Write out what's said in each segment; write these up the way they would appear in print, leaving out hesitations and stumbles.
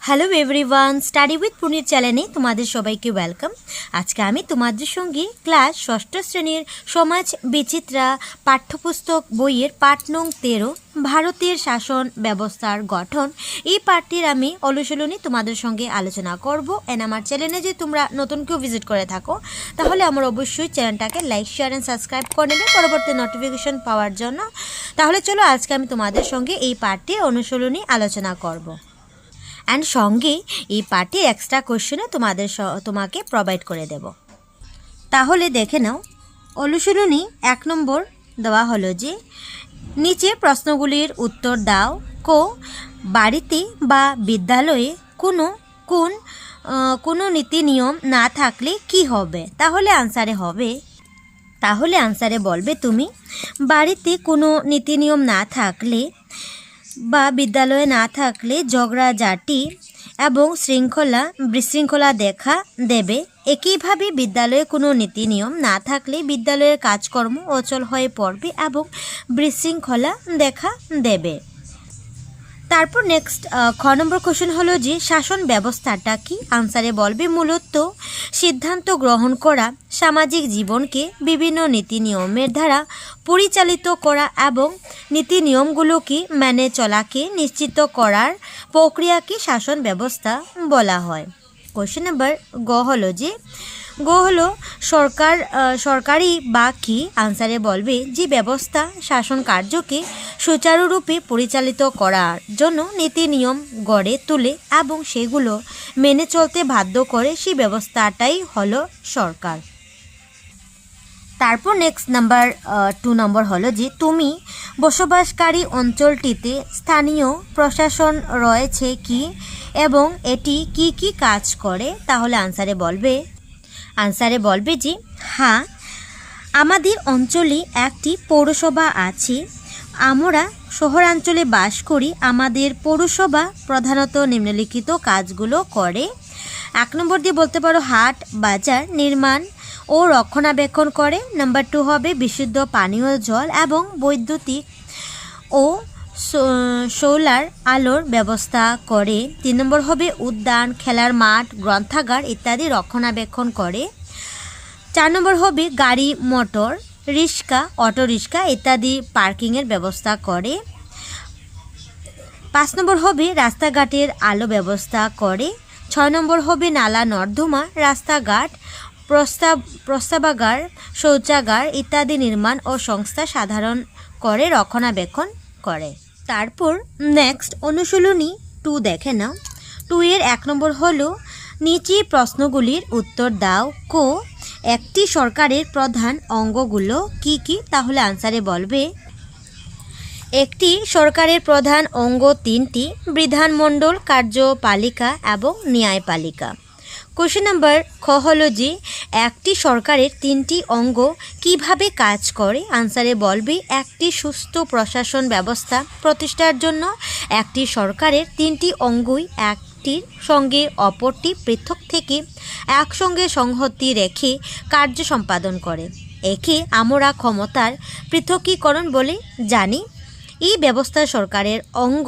Hello everyone, study with পুনির চ্যানেলে তোমাদের সবাইকে ওয়েলকাম। আজকে আমি তোমাদের সঙ্গে ক্লাস ষষ্ঠ শ্রেণীর সমাজ বিচিত্রা পাঠ্যপুস্তক বইয়ের পাঠ নং 13 ভারতের শাসন ব্যবস্থার গঠন এই পাঠটির আমি অনুশীলনী তোমাদের সঙ্গে আলোচনা করব। এন্ড আমার চ্যানেলে যে তোমরা নতুন কেউ ভিজিট করে থাকো তাহলে আমার অবশ্যই চ্যানেলটাকে লাইক শেয়ার অ্যান্ড সাবস্ক্রাইব করে নেবে পরবর্তী নোটিফিকেশন পাওয়ার জন্য। তাহলে চলো আজকে আমি তোমাদের সঙ্গে এই পাঠটির অনুশীলনী আলোচনা করব অ্যান্ড সঙ্গে এই পার্টির এক্সট্রা কোশ্চেনও তোমাকে প্রোভাইড করে দেব। তাহলে দেখে নাও, অনুশীলনী 1 নম্বর দেওয়া হলো যে নিচে প্রশ্নগুলির উত্তর দাও। বাড়িতে বা বিদ্যালয়ে কোনো নীতি নিয়ম না থাকলে কি হবে? তাহলে আনসারে বলবে তুমি বাড়িতে কোনো নীতি নিয়ম না থাকলে বা বিদ্যালয়ে না থাকলে ঝগড়াঝাটি এবং বিশৃঙ্খলা দেখা দেবে। একইভাবে বিদ্যালয়ে কোনো নীতি নিয়ম না থাকলে বিদ্যালয়ের কাজকর্ম অচল হয়ে পড়বে এবং বিশৃঙ্খলা দেখা দেবে। তারপর নেক্সট খ নম্বর কোশ্চেন হলো যে শাসন ব্যবস্থাটা কি? আনসারে বলবে মূলত সিদ্ধান্ত গ্রহণ করা, সামাজিক জীবনকে বিভিন্ন নীতি নিয়মের দ্বারা পরিচালিত করা এবং নীতি নিয়মগুলোকে মেনে চলাকে নিশ্চিত করার প্রক্রিয়াকে শাসন ব্যবস্থা বলা হয়। কোশ্চেন নাম্বার গ হলো সরকারি বা কি? আনসারে বলবে যে ব্যবস্থা শাসন কার্যকে সুচারুরূপে পরিচালিত করার জন্য নীতি নিয়ম গড়ে তোলে এবং সেগুলো মেনে চলতে বাধ্য করে, সেই ব্যবস্থাটাই হলো সরকার। তারপর নেক্সট 2 নম্বর হলো যে তুমি বসবাসকারী অঞ্চলটিতে স্থানীয় প্রশাসন রয়েছে কি এবং এটি কি কি কাজ করে? তাহলে আনসারে বলবে যে হ্যাঁ, আমাদের অঞ্চলে একটি পৌরসভা আছে। আমরা শহরাঞ্চলে বাস করি। আমাদের পৌরসভা প্রধানত নিম্নলিখিত কাজগুলো করে। 1 নম্বর দিয়ে বলতে পারো হাট বাজার নির্মাণ ও রক্ষণাবেক্ষণ করে। নাম্বার 2 হবে বিশুদ্ধ পানীয় জল এবং বৈদ্যুতিক ও সোলার আলোর ব্যবস্থা করে। 3 নম্বর হবে উদ্যান, খেলার মাঠ, গ্রন্থাগার ইত্যাদি রক্ষণাবেক্ষণ করে। 4 নম্বর হবে গাড়ি মোটর, রিক্সা, অটো রিক্সা ইত্যাদি পার্কিংয়ের ব্যবস্থা করে। 5 নম্বর হবে রাস্তাঘাটের আলো ব্যবস্থা করে। 6 নম্বর হবে নালা নর্দমা, রাস্তাঘাট, প্রস্রাবাগার, শৌচাগার ইত্যাদি নির্মাণ ও সংস্থা সাধারণ করে রক্ষণাবেক্ষণ করে। তারপর নেক্সট অনুশীলনী 2 দেখে নাও। 2 এর 1 নম্বর হলো নিচে প্রশ্নগুলির উত্তর দাও। একটি সরকারের প্রধান অঙ্গগুলো কি কি? তাহলে আনসারে বলবে একটি সরকারের প্রধান অঙ্গ 3টি: বিধানমণ্ডল, কার্যপালিকা এবং ন্যায়পালিকা। কোশ্চেন নাম্বার খ হলো যে একটি সরকারের 3টি অঙ্গ কিভাবে কাজ করে? আনসারে বলবে একটি সুস্থ প্রশাসন ব্যবস্থা প্রতিষ্ঠার জন্য একটি সরকারের 3টি অঙ্গই একটির সঙ্গে অপরটি পৃথক থেকে একসঙ্গে সংহতি রেখে কার্য সম্পাদন করে। একে আমরা ক্ষমতার পৃথকীকরণ বলে জানি। এই ব্যবস্থা সরকারের অঙ্গ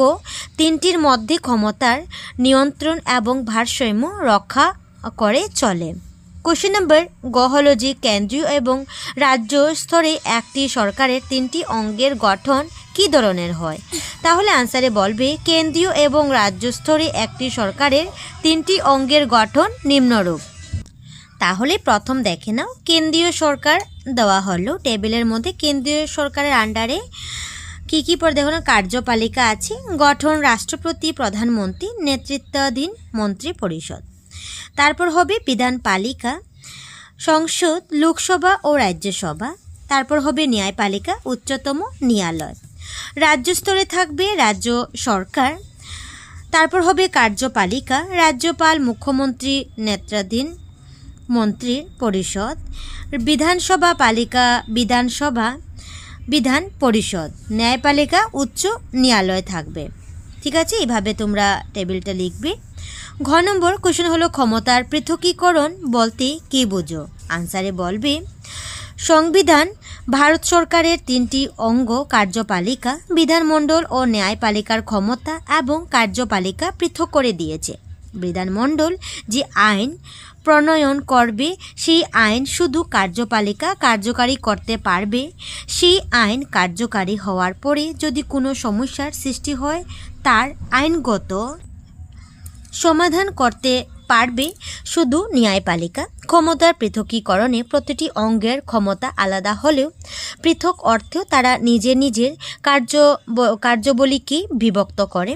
3টির মধ্যে ক্ষমতার নিয়ন্ত্রণ এবং ভারসাম্য রক্ষা করে চলে। কোশ্চেন নাম্বার গ হলো যে কেন্দ্রীয় এবং রাজ্য স্তরে একটি সরকারের 3টি অঙ্গের গঠন কী ধরনের হয়? তাহলে আনসারে বলবে কেন্দ্রীয় এবং রাজ্য স্তরে একটি সরকারের 3টি অঙ্গের গঠন নিম্নরূপ। তাহলে প্রথম দেখে নাও, কেন্দ্রীয় সরকার দেওয়া হলো টেবিলের মধ্যে। কেন্দ্রীয় সরকারের আন্ডারে কি কি পর দেখো না, কার্যপালিকা আছে, গঠন রাষ্ট্রপতি, প্রধানমন্ত্রী, নেতৃত্বাধীন মন্ত্রী পরিষদ। তারপর হবে বিধানপালিকা, সংসদ, লোকসভা ও রাজ্যসভা। তারপর হবে ন্যায়পালিকা, উচ্চতম ন্যায়ালয়। রাজ্য স্তরে থাকবে রাজ্য সরকার। তারপর হবে কার্যপালিকা, রাজ্যপাল, মুখ্যমন্ত্রী, নেতৃত্বাধীন মন্ত্রীর পরিষদ। বিধানসভা পালিকা, বিধানসভা, বিধান পরিষদ। ন্যায়পালিকা, উচ্চ ন্যায়ালয় থাকবে। ঠিক আছে, এইভাবে তোমরা টেবিলটা লিখবে। ঘ নম্বর কোশ্চেন হলো ক্ষমতার পৃথকীকরণ বলতে কী বুঝো? আনসারে বলবে সংবিধান ভারত সরকারের 3টি অঙ্গ কার্যপালিকা, বিধানমণ্ডল ও ন্যায়পালিকার ক্ষমতা এবং কার্যপালিকা পৃথক করে দিয়েছে। বিধানমণ্ডল যে আইন প্রণয়ন করবে সেই আইন শুধু কার্যপালিকা কার্যকারী করতে পারবে। সেই আইন কার্যকারী হওয়ার পরে যদি কোনো সমস্যার সৃষ্টি হয় তার আইনগত সমাধান করতে পারবে শুধু ন্যায়পালিকা। ক্ষমতার পৃথকীকরণে প্রতিটি অঙ্গের ক্ষমতা আলাদা হলেও পৃথক অর্থেও তারা নিজের কার্যাবলীকে বিভক্ত করে।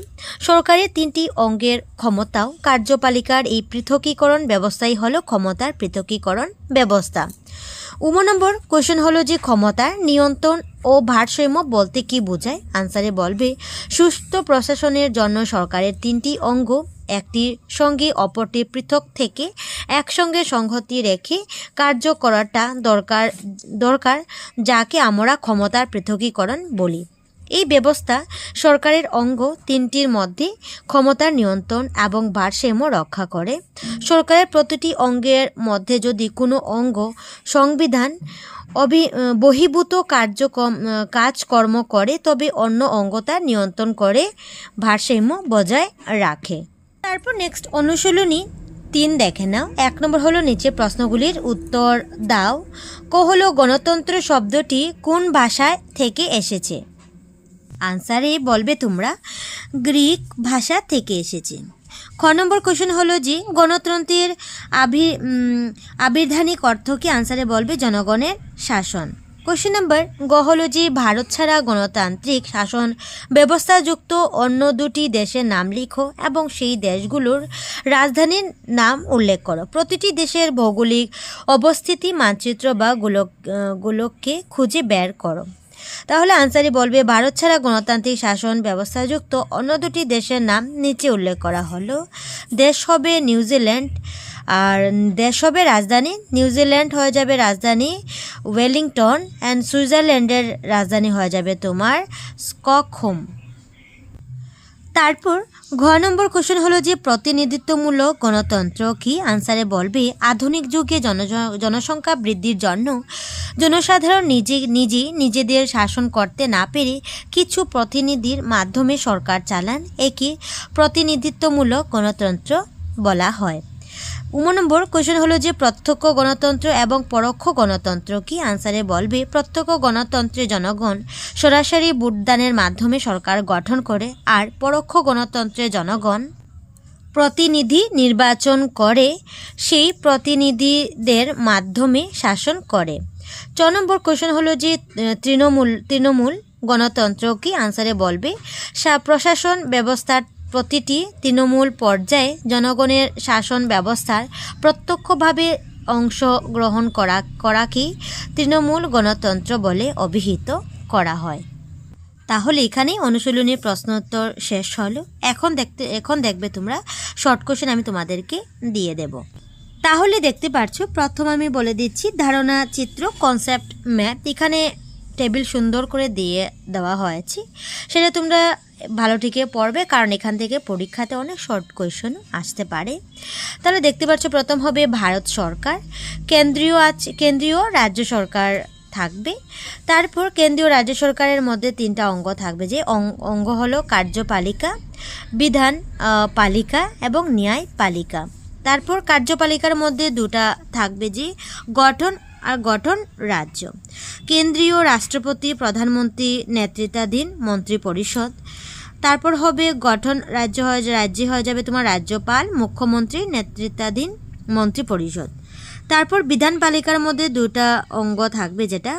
সরকারের 3টি অঙ্গের ক্ষমতাও কার্যপালিকার এই পৃথকীকরণ ব্যবস্থাই হলো ক্ষমতার পৃথকীকরণ ব্যবস্থা। 9 নম্বর কোশ্চেন হলো যে ক্ষমতার নিয়ন্ত্রণ ও ভারসাম্য বলতে কি বোঝায়? আনসারে বলবে সুষ্ঠু প্রশাসনের জন্য সরকারের 3টি অঙ্গ একটির সঙ্গে অপরটি পৃথক থেকে একসঙ্গে সংহতি রেখে কার্য করাটা দরকার যাকে আমরা ক্ষমতার পৃথকীকরণ বলি। এই ব্যবস্থা সরকারের অঙ্গ 3টির মধ্যে ক্ষমতার নিয়ন্ত্রণ এবং ভারসাম্য রক্ষা করে। সরকারের প্রতিটি অঙ্গের মধ্যে যদি কোনো অঙ্গ সংবিধান বহির্ভূত কাজকর্ম করে তবে অন্য অঙ্গ তার নিয়ন্ত্রণ করে ভারসাম্য বজায় রাখে। তারপর নেক্সট অনুশীলনী 3 দেখে নাও। 1 নম্বর হলো নিচে প্রশ্নগুলির উত্তর দাও। হলো গণতন্ত্র শব্দটি কোন ভাষা থেকে এসেছে? আনসারে বলবে তোমরা গ্রিক ভাষা থেকে এসেছে। খ নম্বর কোশ্চেন হলো যে গণতন্ত্রের আবিধানিক অর্থ কি? আনসারে বলবে জনগণের শাসন। কোশ্চেন নম্বর গ হলো যে ভারত ছাড়া গণতান্ত্রিক শাসন ব্যবস্থাযুক্ত অন্য 2টি দেশের নাম লিখো এবং সেই দেশগুলোর রাজধানীর নাম উল্লেখ করো। প্রতিটি দেশের ভৌগোলিক অবস্থিতি মানচিত্র বা গোলককে খুঁজে বের করো। তাহলে আনসারে বলবে ভারত ছাড়া গণতান্ত্রিক শাসন ব্যবস্থাযুক্ত অন্য 2টি দেশের নাম নিচে উল্লেখ করা হলো। দেশ হবে নিউজিল্যান্ড, আর দেশ হবে রাজধানী নিউজিল্যান্ড হয়ে যাবে রাজধানী ওয়েলিংটন, অ্যান্ড সুইজারল্যান্ডের রাজধানী হয়ে যাবে তোমার স্টকহোম। তারপর ঘ নম্বর কোশ্চেন হলো যে প্রতিনিধিত্বমূলক গণতন্ত্র কি? আনসারে বলবে আধুনিক যুগে জনসংখ্যা বৃদ্ধির জন্য জনসাধারণ নিজেদের শাসন করতে না পেরে কিছু প্রতিনিধির মাধ্যমে সরকার চালান, একে প্রতিনিধিত্বমূলক গণতন্ত্র বলা হয়। 9 নম্বর কোশ্চেন হলো যে প্রত্যক্ষ গণতন্ত্র এবং পরোক্ষ গণতন্ত্র কি? আনসারে বলবে প্রত্যক্ষ গণতন্ত্রে জনগণ সরাসরি ভোটদানের মাধ্যমে সরকার গঠন করে, আর পরোক্ষ গণতন্ত্রে জনগণ প্রতিনিধি নির্বাচন করে সেই প্রতিনিধিদের মাধ্যমে শাসন করে। 4 নম্বর কোশ্চেন হলো যে তৃণমূল গণতন্ত্র কি? আনসারে বলবে প্রশাসন ব্যবস্থার প্রতিটি তৃণমূল পর্যায়ে জনগণের শাসন ব্যবস্থার প্রত্যক্ষভাবে অংশগ্রহণ করাকে তৃণমূল গণতন্ত্র বলে অভিহিত করা হয়। তাহলে এখানেই অনুশীলনীর প্রশ্নোত্তর শেষ হলো। এখন দেখবে তোমরা শর্ট কোশ্চেন আমি তোমাদেরকে দিয়ে দেব। তাহলে দেখতে পাচ্ছ প্রথম আমি বলে দিচ্ছি ধারণা চিত্র কনসেপ্ট ম্যাপ। এখানে টেবিল সুন্দর করে দিয়ে দেওয়া হয়েছে, সেটা তোমরা ভালো থেকে পড়বে কারণ এখান থেকে পরীক্ষাতে অনেক শর্ট কোয়েশ্চেন আসতে পারে। তাহলে দেখতে পাচ্ছ প্রথম হবে ভারত সরকার, কেন্দ্রীয় রাজ্য সরকার থাকবে। তারপর কেন্দ্রীয় রাজ্য সরকারের মধ্যে 3টা অঙ্গ থাকবে, যে অঙ্গ হলো কার্যপালিকা, বিধান পালিকা এবং ন্যায়পালিকা। তারপর কার্যপালিকার মধ্যে 2টা থাকবে, যে গঠন রাজ্য। কেন্দ্রীয় রাষ্ট্রপতি প্রধানমন্ত্রী নেতৃত্বাধীন মন্ত্রিপরিষদ। তারপর হবে গঠন রাজ্যে হয়ে যাবে তোমার রাজ্যপাল মুখ্যমন্ত্রী নেতৃত্বাধীন মন্ত্রিপরিষদ। তারপর বিধানপালিকার মধ্যে 2টা অঙ্গ থাকবে, যেটা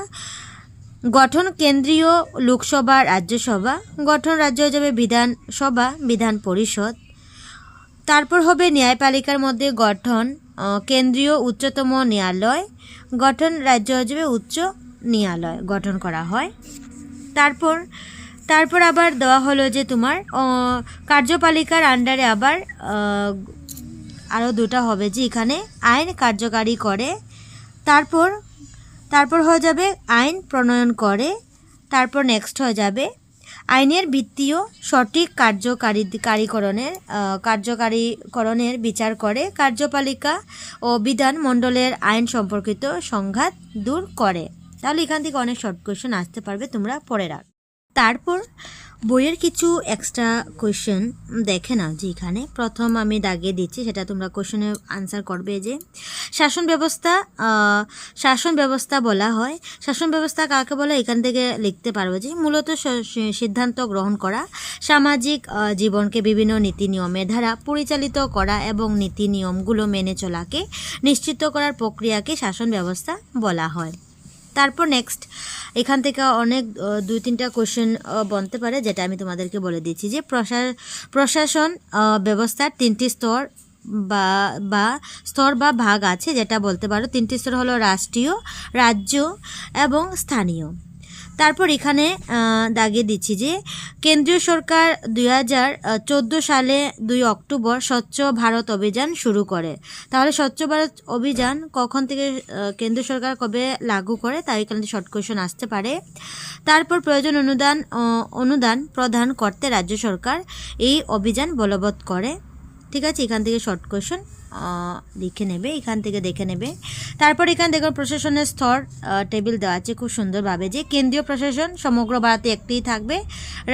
গঠন কেন্দ্রীয় লোকসভা রাজ্যসভা, গঠন রাজ্য হয়ে যাবে বিধানসভা বিধান পরিষদ। তারপর হবে ন্যায়পালিকার মধ্যে গঠন কেন্দ্রীয় উচ্চতম ন্যায়ালয়, গঠন রাজ্য হয়ে যাবে উচ্চ ন্যায়ালয় গঠন করা হয়। তারপর আবার দেওয়া হলো যে তোমার কার্যপালিকার আন্ডারে আবার আরও 2টা হবে, যে এখানে আইন কার্যকারী করে। তারপর হয়ে যাবে আইন প্রণয়ন করে। তারপর নেক্সট হয়ে যাবে আইনের ভিত্তি ও সঠিক কার্যকারীকরণের বিচার করে। কার্যপালিকা ও বিধান মণ্ডলের আইন সম্পর্কিত সংঘাত দূর করে। তাহলে এখান থেকে অনেক শর্ট কোয়েশ্চেন আসতে পারবে, তোমরা পড়ে রাখ। তারপর বইয়ের কিছু এক্সট্রা কোয়েশ্চেন দেখে নাও যে এখানে প্রথম আমি দাগিয়ে দিচ্ছি, সেটা তোমরা কোয়েশ্চেনে আনসার করবে। যে শাসন ব্যবস্থা বলা হয়, শাসন ব্যবস্থা কাকে বলে এখান থেকে লিখতে পারবে যে মূলত সিদ্ধান্ত গ্রহণ করা, সামাজিক জীবনকে বিভিন্ন নীতি নিয়মের দ্বারা পরিচালিত করা এবং নীতি নিয়মগুলো মেনে চলাকে নিশ্চিত করার প্রক্রিয়াকে শাসন ব্যবস্থা বলা হয়। তারপর নেক্সট এখান থেকে অনেক 2-3টা কোয়েশ্চেন বনতে পারে, যেটা আমি তোমাদেরকে বলে দিচ্ছি। যে প্রশাসন ব্যবস্থার 3টি স্তর বা ভাগ আছে, যেটা বলতে পারো 3টি স্তর হলো রাষ্ট্রীয়, রাজ্য এবং স্থানীয়। তারপর এখানে দাগিয়ে দিচ্ছি যে কেন্দ্রীয় সরকার 2014 সালে 2 অক্টোবর স্বচ্ছ ভারত অভিযান শুরু করে। তাহলে স্বচ্ছ ভারত অভিযান কখন থেকে কেন্দ্রীয় সরকার কবে লাগু করে, তাই এখানে শর্ট কোয়েশ্চেন আসতে পারে। তারপর প্রয়োজন অনুদান প্রদান করতে রাজ্য সরকার এই অভিযান বলবৎ করে। ঠিক আছে, এখান থেকে শর্ট কোয়েশ্চেন লিখে নেবে, এখান থেকে দেখে নেবে। তারপর এখানে দেখো প্রশাসনের স্তর টেবিল দেওয়া আছে খুব সুন্দরভাবে। যে কেন্দ্রীয় প্রশাসন সমগ্র ভারতে একটিই থাকবে,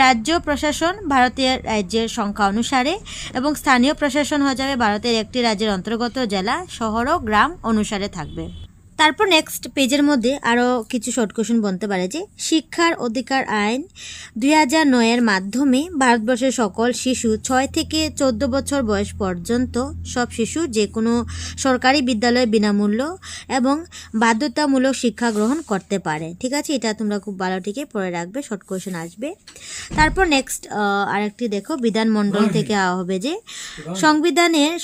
রাজ্য প্রশাসন ভারতীয় রাজ্যের সংখ্যা অনুসারে, এবং স্থানীয় প্রশাসন হয়ে যাবে ভারতের একটি রাজ্যের অন্তর্গত জেলা, শহর ও গ্রাম অনুসারে থাকবে। তারপর নেক্সট পেজের মধ্যে আরও কিছু শর্ট কোয়েশ্চেন বলতে পারে। যে শিক্ষার অধিকার আইন 2009-এর মাধ্যমে ভারতবর্ষের সকল শিশু 6 থেকে 14 বছর বয়স পর্যন্ত সব শিশু যে কোনো সরকারি বিদ্যালয়ে বিনামূল্য এবং বাধ্যতামূলক শিক্ষা গ্রহণ করতে পারে। ঠিক আছে, এটা তোমরা খুব ভালো থেকে পড়ে রাখবে, শর্ট কোয়েশ্চেন আসবে। তারপর নেক্সট আরেকটি দেখো বিধানমণ্ডল থেকে হবে। যে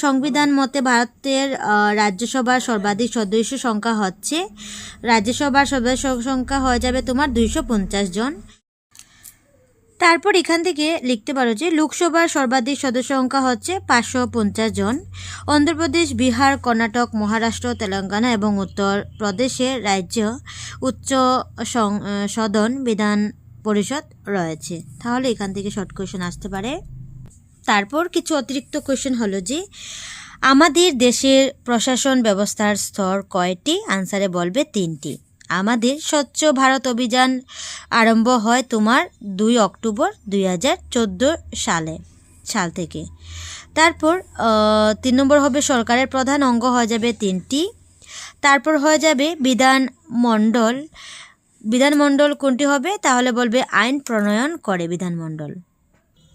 সংবিধান মতে ভারতের রাজ্যসভার সর্বাধিক সদস্য সংখ্যা হচ্ছে, রাজ্যসভার সদস্য সংখ্যা হয়ে যাবে তোমার 250 জন। তারপর এখান থেকে লিখতে পারো যে লোকসভার সর্বাধিক সদস্য সংখ্যা হচ্ছে 550 জন। অন্ধ্রপ্রদেশ, বিহার, কর্ণাটক, মহারাষ্ট্র, তেলেঙ্গানা এবং উত্তর প্রদেশের রাজ্য উচ্চ সদন বিধান পরিষদ রয়েছে। তাহলে এখান থেকে শর্ট কোয়েশ্চেন আসতে পারে। তারপর কিছু অতিরিক্ত কোয়েশ্চেন হলো যে আমাদের দেশের প্রশাসন ব্যবস্থার স্তর কয়টি, আনসারে বলবে 3টি। আমাদের স্বচ্ছ ভারত অভিযান আরম্ভ হয় তোমার 2 অক্টোবর 2014 সাল থেকে। তারপর 3 নম্বর হবে সরকারের প্রধান অঙ্গ হয়ে যাবে 3টি। তারপর হয়ে যাবে বিধানমণ্ডল কোনটি হবে, তাহলে বলবে আইন প্রণয়ন করে বিধানমণ্ডল।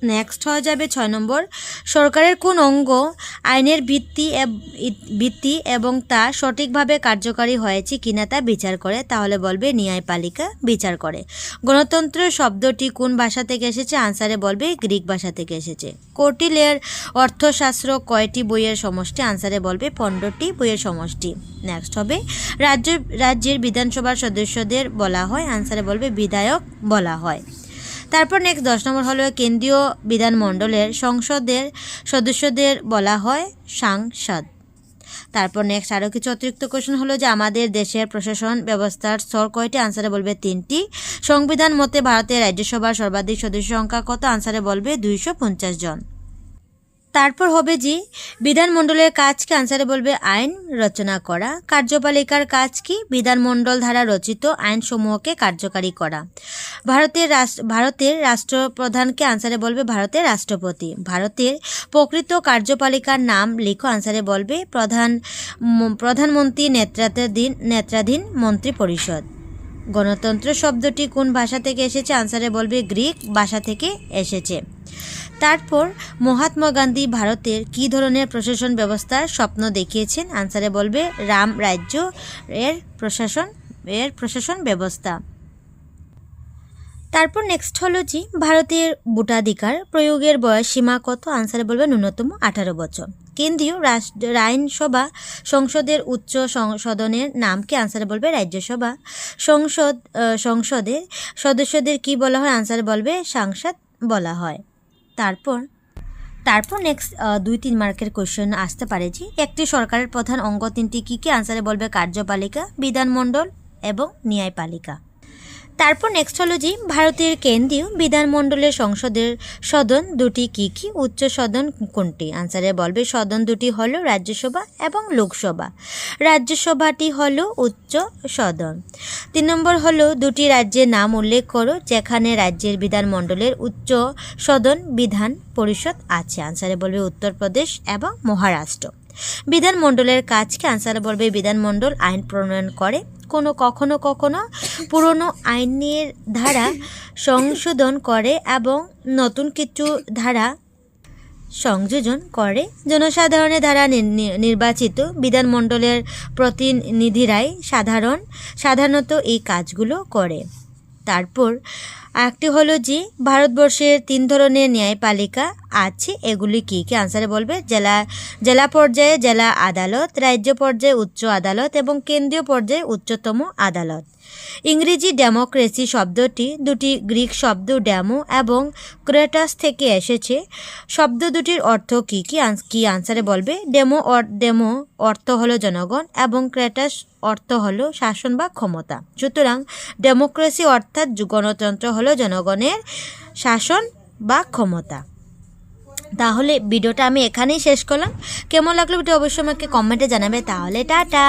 নেক্সট হয়ে যাবে 6 নম্বর সরকারের কোন অঙ্গ আইনের ভিত্তি এবং তা সঠিকভাবে কার্যকারী হয়েছে কিনা তা বিচার করে, তাহলে বলবে ন্যায়পালিকা বিচার করে। গণতন্ত্র শব্দটি কোন ভাষা থেকে এসেছে, আনসারে বলবে গ্রিক ভাষা থেকে এসেছে। কৌটিল্যের অর্থশাস্ত্র কয়টি বইয়ের সমষ্টি, আনসারে বলবে 15টি বইয়ের সমষ্টি। নেক্সট হবে রাজ্যের বিধানসভার সদস্যদের বলা হয়, আনসারে বলবে বিধায়ক বলা হয়। তারপর নেক্সট 10 নম্বর হলো কেন্দ্রীয় বিধানমণ্ডলের সংসদের সদস্যদের বলা হয় সাংসদ। তারপর নেক্সট আরও কিছু অতিরিক্ত কোয়েশ্চেন হলো যে আমাদের দেশের প্রশাসন ব্যবস্থার স্তর কয়টি, আনসারে বলবে 3টি। সংবিধান মতে ভারতের রাজ্যসভার সর্বাধিক সদস্য সংখ্যা কত, আনসারে বলবে 250 জন। তারপর হবে যে বিধানমণ্ডলের কাজ কি, আনসারে বলবে আইন রচনা করা। কার্যপালিকার কাজ কি, বিধানমণ্ডল দ্বারা রচিত আইনসমূহকে কার্যকারী করা। ভারতের রাষ্ট্রপ্রধানকে, আনসারে বলবে ভারতের রাষ্ট্রপতি। ভারতের প্রকৃত কার্যপালিকার নাম লিখো, আনসারে বলবে প্রধানমন্ত্রী নেতৃত্বাধীন মন্ত্রী পরিষদ। গণতন্ত্র শব্দটি কোন ভাষা থেকে এসেছে, আনসারে বলবে গ্রিক ভাষা থেকে এসেছে। তারপর মহাত্মা গান্ধী ভারতের কী ধরনের প্রশাসন ব্যবস্থার স্বপ্ন দেখিয়েছেন, আনসারে বলবে রাম রাজ্য এর প্রশাসন ব্যবস্থা। তারপর নেক্সট হলো যে ভারতের ভোটাধিকার প্রয়োগের বয়স সীমা কত, আনসারে বলবে ন্যূনতম 18 বছর। কেন্দ্রীয় আইনসভা সংসদের উচ্চ সদনের নাম কি, আনসারে বলবে রাজ্যসভা। সংসদের সদস্যদের কি বলা হয়, আনসারে বলবে সাংসদ বলা হয়। তারপর নেক্সট 2-3 মার্কের কোয়েশ্চেন আসতে পারে যে একটি সরকারের প্রধান অঙ্গ 3টি কী কী, আনসারে বলবে কার্যপালিকা, বিধানমণ্ডল এবং ন্যায়পালিকা। তারপর নেক্সট হলো যে ভারতের কেন্দ্রীয় বিধানমণ্ডলের সংসদের সদন দুটি কী কী, উচ্চ সদন কোনটি? আনসারে বলবে সদন দুটি হলো রাজ্যসভা এবং লোকসভা। রাজ্যসভাটি হলো উচ্চ সদন। 3 নম্বর হলো দুটি রাজ্যের নাম উল্লেখ করো যেখানে রাজ্যের বিধানমণ্ডলের উচ্চ সদন বিধান পরিষদ আছে। আনসারে বলবে উত্তরপ্রদেশ এবং মহারাষ্ট্র। বিধানমণ্ডলের কাজকে আনসারে বলবে বিধানমণ্ডল আইন প্রণয়ন করে, কখনো কখনো পুরনো আইনের ধারা সংশোধন করে এবং নতুন কিছু ধারা সংযোজন করে। জনসাধারণের দ্বারা নির্বাচিত বিধানমণ্ডলের প্রতিনিধিরাই সাধারণত এই কাজগুলো করে। তারপর একটি হলো যে ভারতবর্ষের 3 ধরনের ন্যায়পালিকা আছে, এগুলি কী কী? আনসারে বলবে জেলা পর্যায়ে জেলা আদালত, রাজ্য পর্যায়ে উচ্চ আদালত এবং কেন্দ্রীয় পর্যায়ে উচ্চতম আদালত। ইংরেজি ডেমোক্রেসি শব্দটি দুটি গ্রিক শব্দ ডেমো এবং ক্রেটাস থেকে এসেছে। শব্দ দুটির অর্থ কী কী? আনসারে বলবে ডেমো অর্থ হলো জনগণ এবং ক্রেটাস অর্থ হলো শাসন বা ক্ষমতা। সুতরাং ডেমোক্রেসি অর্থাৎ গণতন্ত্র হলো জনগণের শাসন বা ক্ষমতা। তাহলে ভিডিওটা আমি এখানেই শেষ করলাম। কেমন লাগলো ভিডিও অবশ্যই আমাকে কমেন্টে জানাবে। তাহলে টাটা।